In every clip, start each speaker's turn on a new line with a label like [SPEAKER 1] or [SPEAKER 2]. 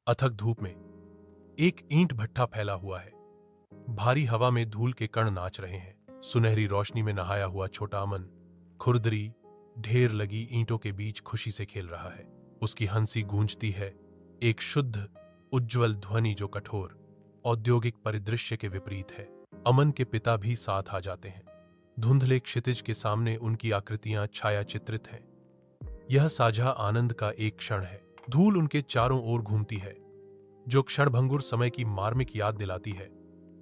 [SPEAKER 1] अथक धूप में एक ईंट भट्ठा फैला हुआ है। भारी हवा में धूल के कण नाच रहे हैं। सुनहरी रोशनी में नहाया हुआ छोटा अमन खुरदरी ढेर लगी ईंटों के बीच खुशी से खेल रहा है। उसकी हंसी गूंजती है, एक शुद्ध उज्ज्वल ध्वनि जो कठोर औद्योगिक परिदृश्य के विपरीत है। अमन के पिता भी साथ आ जाते हैं। धुंधले क्षितिज के सामने उनकी आकृतियां छाया चित्रित हैं। यह साझा आनंद का एक क्षण है। धूल उनके चारों ओर घूमती है, जो क्षणभंगुर समय की मार्मिक याद दिलाती है।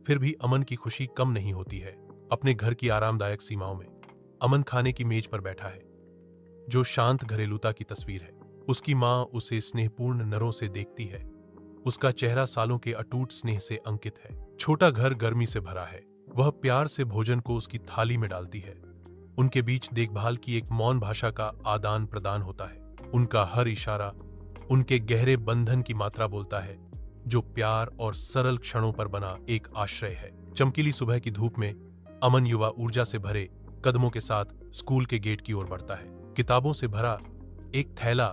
[SPEAKER 1] फिर भी अमन की खुशी कम नहीं होती है। अपने घर की आरामदायक सीमाओं में अमन खाने की मेज पर बैठा है, जो शांत घरेलूता की तस्वीर है। उसकी मां उसे स्नेहपूर्ण नरों से देखती है। उसका चेहरा सालों के अटूट स्नेह से अंकित है। छोटा घर गर्मी से भरा है। वह प्यार से भोजन को उसकी थाली में डालती है। उनके बीच देखभाल की एक मौन भाषा का आदान प्रदान होता है। उनका हर इशारा उनके गहरे बंधन की मात्रा बोलता है, जो प्यार और सरल क्षणों पर बना एक आश्रय है। चमकीली सुबह की धूप में अमन युवा ऊर्जा से भरे कदमों के साथ स्कूल के गेट की ओर बढ़ता है। किताबों से भरा एक थैला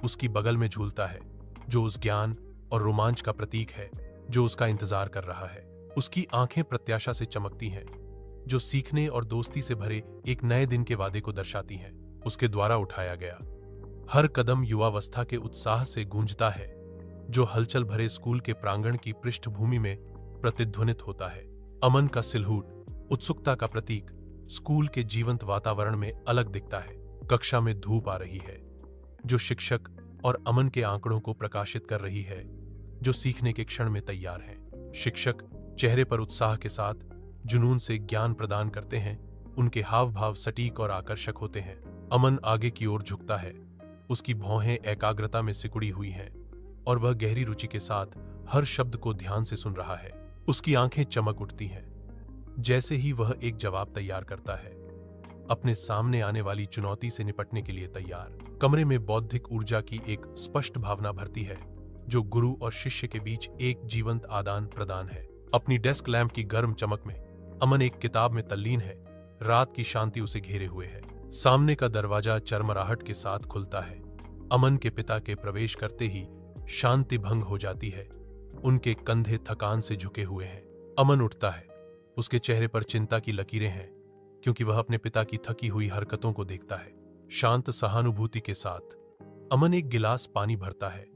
[SPEAKER 1] उसकी बगल में झूलता है, जो उस ज्ञान और रोमांच का प्रतीक है जो उसका इंतजार कर रहा है। उसकी आंखें प्रत्याशा से चमकती हैं, जो सीखने और दोस्ती से भरे एक नए दिन के वादे को दर्शाती हैं। उसके द्वारा उठाया गया हर कदम युवावस्था के उत्साह से गूंजता है, जो हलचल भरे स्कूल के प्रांगण की पृष्ठभूमि में प्रतिध्वनित होता है। अमन का सिलहूट उत्सुकता का प्रतीक स्कूल के जीवंत वातावरण में अलग दिखता है। कक्षा में धूप आ रही है, जो शिक्षक और अमन के आंकड़ों को प्रकाशित कर रही है, जो सीखने के क्षण में तैयार हैं। शिक्षक चेहरे पर उत्साह के साथ जुनून से ज्ञान प्रदान करते हैं। उनके हाव भाव सटीक और आकर्षक होते हैं। अमन आगे की ओर झुकता है। उसकी भौहें एकाग्रता में सिकुड़ी हुई हैं और वह गहरी रुचि के साथ हर शब्द को ध्यान से सुन रहा है। उसकी आंखें चमक उठती हैं जैसे ही वह एक जवाब तैयार करता है, अपने सामने आने वाली चुनौती से निपटने के लिए तैयार। कमरे में बौद्धिक ऊर्जा की एक स्पष्ट भावना भरती है, जो गुरु और शिष्य के बीच एक जीवंत आदान प्रदान है। अपनी डेस्क लैंप की गर्म चमक में अमन एक किताब में तल्लीन है। रात की शांति उसे घेरे हुए है। सामने का दरवाजा चरमराहट के साथ खुलता है। अमन के पिता के प्रवेश करते ही शांति भंग हो जाती है। उनके कंधे थकान से झुके हुए हैं। अमन उठता है। उसके चेहरे पर चिंता की लकीरें हैं, क्योंकि वह अपने पिता की थकी हुई हरकतों को देखता है। शांत सहानुभूति के साथ अमन एक गिलास पानी भरता है।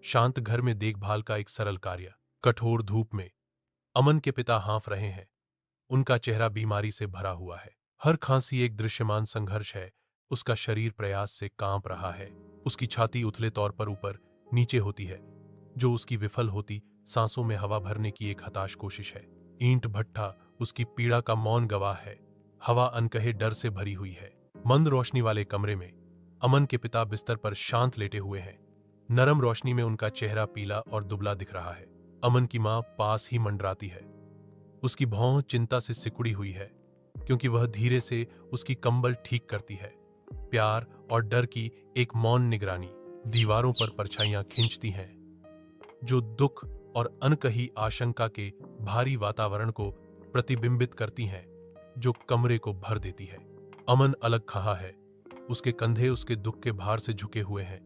[SPEAKER 1] शांत घर में देखभाल का एक सरल कार्य। कठोर धूप में अमन के पिता हाँफ रहे हैं। उनका चेहरा बीमारी से भरा हुआ है। हर खांसी एक दृश्यमान संघर्ष है। उसका शरीर प्रयास से कांप रहा है। उसकी छाती उथले तौर पर ऊपर नीचे होती है, जो उसकी विफल होती सांसों में हवा भरने की एक हताश कोशिश है। ईंट भट्ठा उसकी पीड़ा का मौन गवाह है। हवा अनकहे डर से भरी हुई है। मंद रोशनी वाले कमरे में अमन के पिता बिस्तर पर शांत लेटे हुए हैं। नरम रोशनी में उनका चेहरा पीला और दुबला दिख रहा है। अमन की मां पास ही मंडराती है। उसकी भौं चिंता से सिकुड़ी हुई है, क्योंकि वह धीरे से उसकी कंबल ठीक करती है। प्यार और डर की एक मौन निगरानी दीवारों पर परछाइयां खींचती हैं, जो दुख और अनकही आशंका के भारी वातावरण को प्रतिबिंबित करती हैं, जो कमरे को भर देती है। अमन अलग खड़ा है। उसके कंधे उसके दुख के भार से झुके हुए हैं।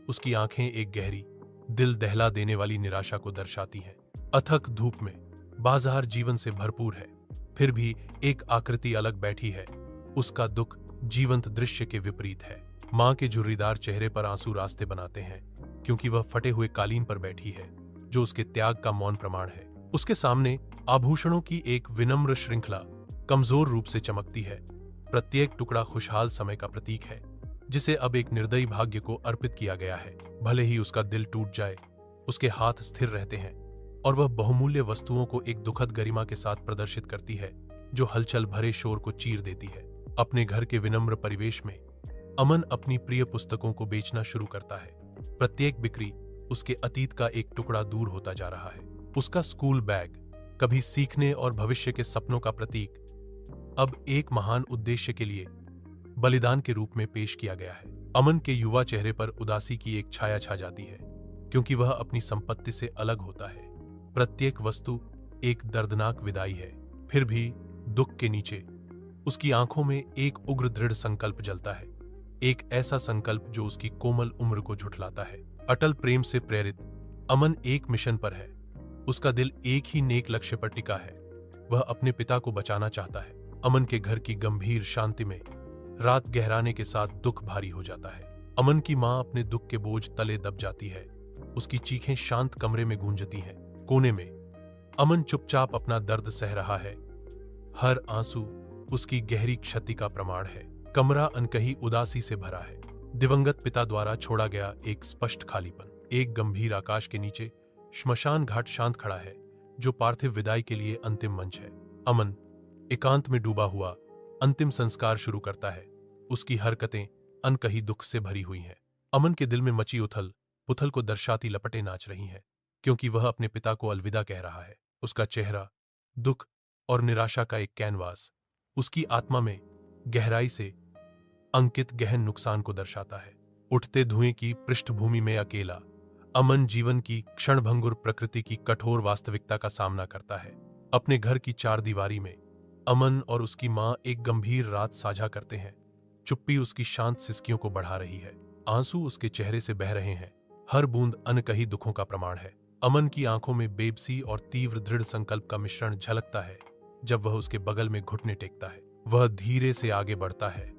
[SPEAKER 1] उसकी आंखें एक गहरी, दिल दहला देने वाली निराशा को दर्शाती हैं। अथक धूप में बाजार जीवन से भरपूर है, फिर भी एक आकृति अलग बैठी है। उसका दुख जीवंत दृश्य के विपरीत है। मां के झुर्रीदार चेहरे पर आंसू रास्ते बनाते हैं, क्योंकि वह फटे हुए कालीन पर बैठी है, जो उसके त्याग का मौन प्रमाण है। उसके सामने आभूषणों की एक विनम्र श्रृंखला कमजोर रूप से चमकती है। प्रत्येक टुकड़ा खुशहाल समय का प्रतीक है, जिसे अब एक निर्दयी भाग्य को अर्पित किया गया है। भले ही उसका दिल टूट जाए, उसके हाथ स्थिर रहते हैं और वह बहुमूल्य वस्तुओं को एक दुखद गरिमा के साथ प्रदर्शित करती है, जो हलचल भरे शोर को चीर देती है। अपने घर के विनम्र परिवेश में अमन अपनी प्रिय पुस्तकों को बेचना शुरू करता है। प्रत्येक बिक्री उसके अतीत का एक टुकड़ा दूर होता जा रहा है। उसका स्कूल बैग, कभी सीखने और भविष्य के सपनों का प्रतीक, अब एक महान उद्देश्य के लिए बलिदान के रूप में पेश किया गया है। अमन के युवा चेहरे पर उदासी की एक छाया छा जाती है, क्योंकि वह अपनी संपत्ति से अलग होता है। प्रत्येक वस्तु एक दर्दनाक विदाई है। फिर भी दुख के नीचे उसकी आंखों में एक उग्र दृढ़ संकल्प जलता है। एक ऐसा संकल्प जो उसकी कोमल उम्र को झुठलाता है। अटल प्रेम से प्रेरित अमन एक मिशन पर है। उसका दिल एक ही नेक लक्ष्य पर टिका है। वह अपने पिता को बचाना चाहता है। अमन के घर की गंभीर शांति में रात गहराने के साथ दुख भारी हो जाता है। अमन की मां अपने दुख के बोझ तले दब जाती है। उसकी चीखें शांत कमरे में गूंजती हैं। कोने में अमन चुपचाप अपना दर्द सह रहा है। हर आंसू उसकी गहरी क्षति का प्रमाण है। कमरा अनकही उदासी से भरा है। दिवंगत पिता द्वारा छोड़ा गया एक स्पष्ट खालीपन। एक गंभीर आकाश के नीचे श्मशान घाट शांत खड़ा है, जो पार्थिव विदाई के लिए अंतिम मंच है। अमन एकांत में डूबा हुआ अंतिम संस्कार शुरू करता है। उसकी हरकतें अनकही दुख से भरी हुई हैं। अमन के दिल में मची उथल पुथल को दर्शाती लपटें नाच रही हैं, क्योंकि वह अपने पिता को अलविदा कह रहा है। उसका चेहरा दुख और निराशा का एक कैनवास उसकी आत्मा में गहराई से अंकित गहन नुकसान को दर्शाता है। उठते धुएं की पृष्ठभूमि में अकेला अमन जीवन की क्षणभंगुर प्रकृति की कठोर वास्तविकता का सामना करता है। अपने घर की चार दीवारी में अमन और उसकी मां एक गंभीर रात साझा करते हैं। चुप्पी उसकी शांत सिसकियों को बढ़ा रही है। आंसू उसके चेहरे से बह रहे हैं। हर बूंद अनकही दुखों का प्रमाण है। अमन की आंखों में बेबसी और तीव्र दृढ़ संकल्प का मिश्रण झलकता है जब वह उसके बगल में घुटने टेकता है। वह धीरे से आगे बढ़ता है।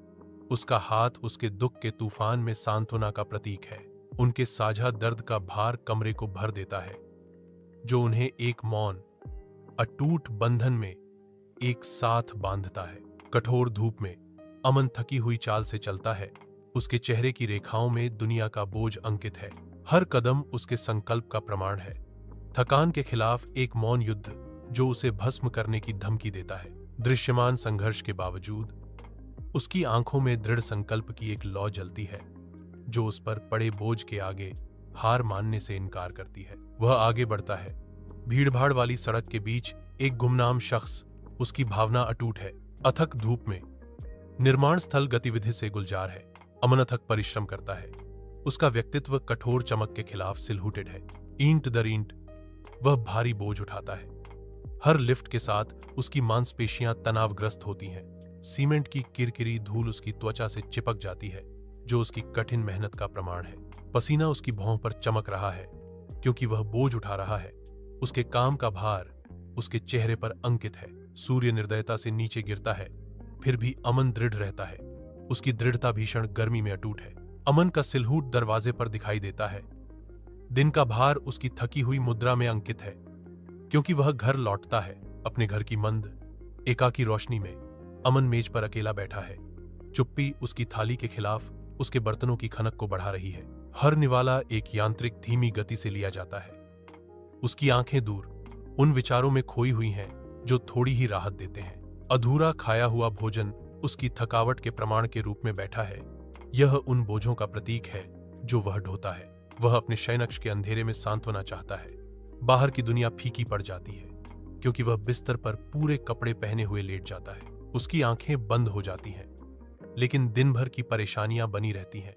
[SPEAKER 1] उसका हाथ उसके दुख के तूफान में सांत्वना का प्रतीक है। उनके साझा दर्द का भार कमरे को भर देता है, जो उन्हें एक मौन अटूट बंधन में एक साथ बांधता है। कठोर धूप में अमन थकी हुई चाल से चलता है। उसके चेहरे की रेखाओं में दुनिया का बोझ अंकित है। हर कदम उसके संकल्प का प्रमाण है। थकान के खिलाफ एक मौन युद्ध जो उसे भस्म करने की धमकी देता है। दृश्यमान संघर्ष के बावजूद उसकी आंखों में दृढ़ संकल्प की एक लौ जलती है, जो उस पर पड़े बोझ के आगे हार मानने से इनकार करती है। वह आगे बढ़ता है। भीड़भाड़ वाली सड़क के बीच एक गुमनाम शख्स, उसकी भावना अटूट है। अथक धूप में निर्माण स्थल गतिविधि से गुलजार है। अमन अथक परिश्रम करता है। उसका व्यक्तित्व कठोर चमक के खिलाफ सिलहुटेड है। ईंट दर ईंट वह भारी बोझ उठाता है। हर लिफ्ट के साथ उसकी मांसपेशियां तनावग्रस्त होती हैं। सीमेंट की किरकिरी धूल उसकी त्वचा से चिपक जाती है, जो उसकी कठिन मेहनत का प्रमाण है। पसीना उसकी भौं पर चमक रहा है, क्योंकि वह बोझ उठा रहा है। उसके काम का भार उसके चेहरे पर अंकित है। सूर्य निर्दयता से नीचे गिरता है, फिर भी अमन दृढ़ रहता है। उसकी दृढ़ता भीषण गर्मी में अटूट है। अमन का सिलहूट दरवाजे पर दिखाई देता है। दिन का भार उसकी थकी हुई मुद्रा में अंकित है, क्योंकि वह घर लौटता है। अपने घर की मंद एकाकी रोशनी में अमन मेज पर अकेला बैठा है। चुप्पी उसकी थाली के खिलाफ उसके बर्तनों की खनक को बढ़ा रही है। हर निवाला एक यांत्रिक धीमी गति से लिया जाता है। उसकी आंखें दूर उन विचारों में खोई हुई हैं जो थोड़ी ही राहत देते हैं। अधूरा खाया हुआ भोजन उसकी थकावट के प्रमाण के रूप में बैठा है। यह उन बोझों का प्रतीक है जो वह ढोता है। वह अपने शयनकक्ष के अंधेरे में सांत्वना चाहता है। बाहर की दुनिया फीकी पड़ जाती है, क्योंकि वह बिस्तर पर पूरे कपड़े पहने हुए लेट जाता है। उसकी आंखें बंद हो जाती हैं, लेकिन दिन भर की परेशानियां बनी रहती हैं।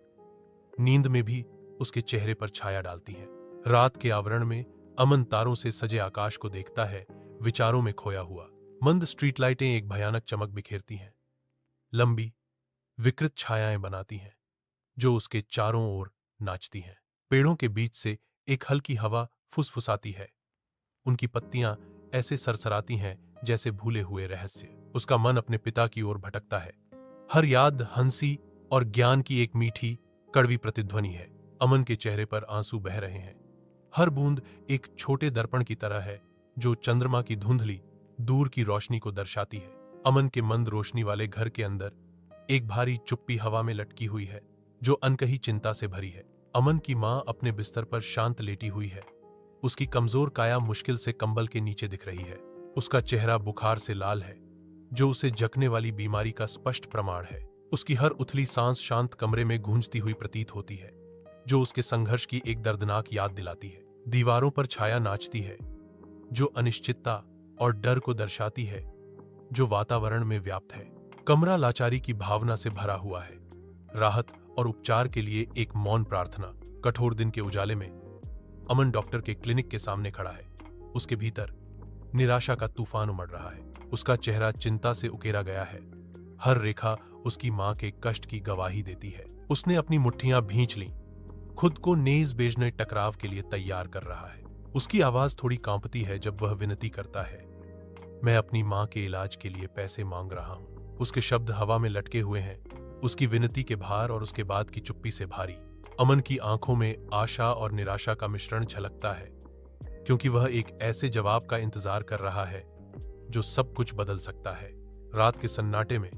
[SPEAKER 1] नींद में भी उसके चेहरे पर छाया डालती हैं। रात के आवरण में अमन तारों से सजे आकाश को देखता है, विचारों में खोया हुआ। मंद स्ट्रीट लाइटें एक भयानक चमक बिखेरती हैं, लंबी विकृत छायाएं बनाती हैं, जो उसके चारों ओर नाचती हैं। पेड़ों के बीच से एक हल्की हवा फुसफुसाती है। उनकी पत्तियां ऐसे सरसराती हैं जैसे भूले हुए रहस्य। उसका मन अपने पिता की ओर भटकता है। हर याद हंसी और ज्ञान की एक मीठी कड़वी प्रतिध्वनि है। अमन के चेहरे पर आंसू बह रहे हैं। हर बूंद एक छोटे दर्पण की तरह है, जो चंद्रमा की धुंधली दूर की रोशनी को दर्शाती है। अमन के मंद रोशनी वाले घर के अंदर एक भारी चुप्पी हवा में लटकी हुई है, जो अनकही चिंता से भरी है। अमन की मां अपने बिस्तर पर शांत लेटी हुई है। उसकी कमजोर काया मुश्किल से कंबल के नीचे दिख रही है। उसका चेहरा बुखार से लाल है, जो उसे जकने वाली बीमारी का स्पष्ट प्रमाण है। उसकी हर उथली सांस शांत कमरे में गूंजती हुई प्रतीत होती है, जो उसके संघर्ष की एक दर्दनाक याद दिलाती है। दीवारों पर छाया नाचती है, जो अनिश्चितता और डर को दर्शाती है, जो वातावरण में व्याप्त है। कमरा लाचारी की भावना से भरा हुआ है। राहत और उपचार के लिए एक मौन प्रार्थना। कठोर दिन के उजाले में अमन डॉक्टर के क्लिनिक के सामने खड़ा है। उसके भीतर निराशा का तूफान उमड़ रहा है। उसका चेहरा चिंता से उकेरा गया है। हर रेखा उसकी मां के कष्ट की गवाही देती है। उसने अपनी मुट्ठियां भींच लीं, खुद को नेज़-बेजने टकराव के लिए तैयार कर रहा है। उसकी आवाज थोड़ी कांपती है जब वह विनती करता है, मैं अपनी मां के इलाज के लिए पैसे मांग रहा हूं। उसके शब्द हवा में लटके हुए हैं, उसकी विनती के भार और उसके बाद की चुप्पी से भारी। अमन की आंखों में आशा और निराशा का मिश्रण झलकता है, क्योंकि वह एक ऐसे जवाब का इंतजार कर रहा है जो सब कुछ बदल सकता है। रात के सन्नाटे में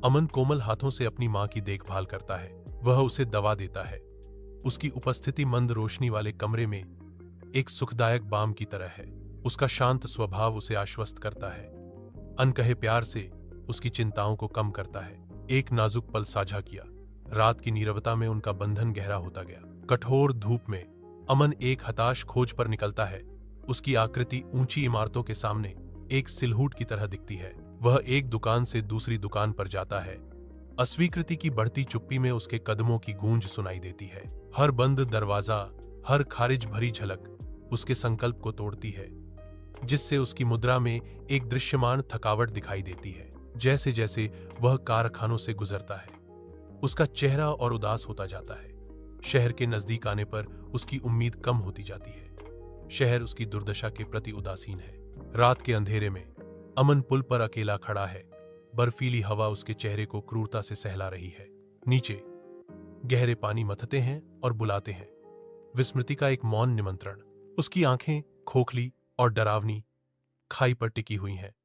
[SPEAKER 1] अमन कोमल हाथों से अपनी मां की देखभाल करता है। वह उसे दवा देता है। उसकी उपस्थिति मंद रोशनी वाले कमरे में एक सुखदायक बाम की तरह है। उसका शांत स्वभाव उसे आश्वस्त करता है, अनकहे प्यार से उसकी चिंताओं को कम करता है। एक नाजुक पल साझा किया। रात की नीरवता में उनका बंधन गहरा होता गया। कठोर धूप में अमन एक हताश खोज पर निकलता है। उसकी आकृति ऊंची इमारतों के सामने एक सिलहूट की तरह दिखती है। वह एक दुकान से दूसरी दुकान पर जाता है। अस्वीकृति की बढ़ती चुप्पी में उसके कदमों की गूंज सुनाई देती है। हर बंद दरवाजा, हर खारिज भरी झलक उसके संकल्प को तोड़ती है, जिससे उसकी मुद्रा में एक दृश्यमान थकावट दिखाई देती है। जैसे जैसे वह कारखानों से गुजरता है, उसका चेहरा और उदास होता जाता है। शहर के नजदीक आने पर उसकी उम्मीद कम होती जाती है। शहर उसकी दुर्दशा के प्रति उदासीन है। रात के अंधेरे में अमन पुल पर अकेला खड़ा है। बर्फीली हवा उसके चेहरे को क्रूरता से सहला रही है। नीचे गहरे पानी मथते हैं और बुलाते हैं। विस्मृति का एक मौन निमंत्रण। उसकी आंखें खोखली और डरावनी खाई पर टिकी हुई हैं,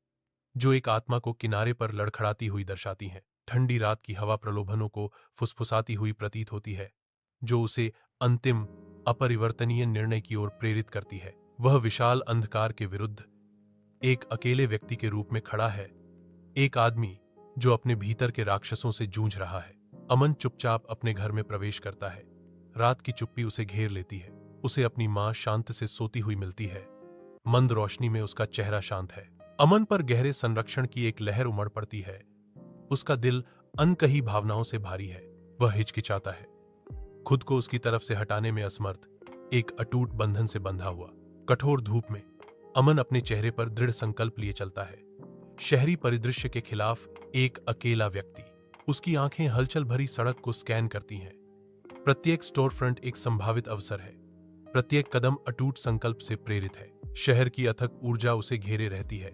[SPEAKER 1] जो एक आत्मा को किनारे पर लड़खड़ाती हुई दर्शाती हैं। ठंडी रात की हवा प्रलोभनों को फुसफुसाती हुई प्रतीत होती है, जो उसे अंतिम अपरिवर्तनीय निर्णय की ओर प्रेरित करती है। वह विशाल अंधकार के विरुद्ध एक अकेले व्यक्ति के रूप में खड़ा है, एक आदमी जो अपने भीतर के राक्षसों से जूझ रहा है। अमन चुपचाप अपने घर में प्रवेश करता है। रात की चुप्पी उसे घेर लेती है। उसे अपनी मां शांत से सोती हुई मिलती है। मंद रोशनी में उसका चेहरा शांत है। अमन पर गहरे संरक्षण की एक लहर उमड़ पड़ती है। उसका दिल अनकही भावनाओं से भारी है। वह हिचकिचाता है, खुद को उसकी तरफ से हटाने में असमर्थ, एक अटूट बंधन से बंधा हुआ। कठोर धूप में अमन अपने चेहरे पर दृढ़ संकल्प लिए चलता है। शहरी परिदृश्य के खिलाफ एक अकेला व्यक्ति। उसकी आंखें हलचल भरी सड़क को स्कैन करती हैं। प्रत्येक स्टोर फ्रंट एक संभावित अवसर है। प्रत्येक कदम अटूट संकल्प से प्रेरित है। शहर की अथक ऊर्जा उसे घेरे रहती है,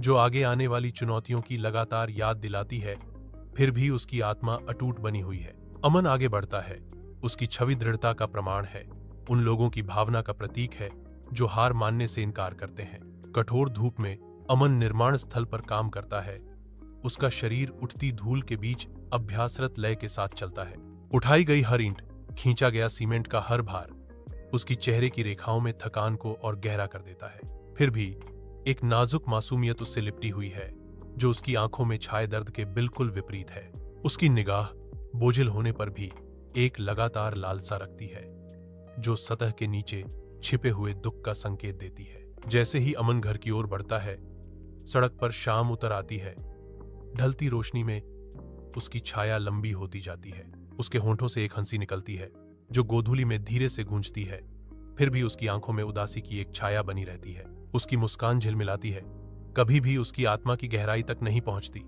[SPEAKER 1] जो आगे आने वाली चुनौतियों की लगातार याद दिलाती है। फिर भी उसकी आत्मा अटूट बनी हुई है। अमन आगे बढ़ता है। उसकी छवि दृढ़ता का प्रमाण है, उन लोगों की भावना का प्रतीक है जो हार मानने से इनकार करते हैं। कठोर धूप में अमन निर्माण स्थल पर काम करता है। उसका शरीर उठती धूल के बीच अभ्यासरत लय के साथ चलता है। उठाई गई हर ईंट, खींचा गया सीमेंट का हर भार उसकी चेहरे की रेखाओं में थकान को और गहरा कर देता है। फिर भी एक नाजुक मासूमियत उससे लिपटी हुई है, जो उसकी आंखों में छाए दर्द के बिल्कुल विपरीत है। उसकी निगाह बोझिल होने पर भी एक लगातार लालसा रखती है, जो सतह के नीचे छिपे हुए दुख का संकेत देती है। जैसे ही अमन घर की ओर बढ़ता है, सड़क पर शाम उतर आती है। ढलती रोशनी में उसकी छाया लंबी होती जाती है। उसके होंठों से एक हंसी निकलती है, जो गोधूली में धीरे से गूंजती है। फिर भी उसकी आंखों में उदासी की एक छाया बनी रहती है। उसकी मुस्कान झिलमिलाती है, कभी भी उसकी आत्मा की गहराई तक नहीं पहुंचती।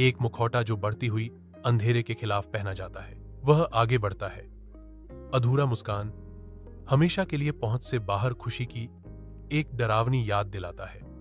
[SPEAKER 1] एक मुखौटा जो बढ़ती हुई अंधेरे के खिलाफ पहना जाता है। वह आगे बढ़ता है। अधूरा मुस्कान हमेशा के लिए पहुंच से बाहर खुशी की एक डरावनी याद दिलाता है।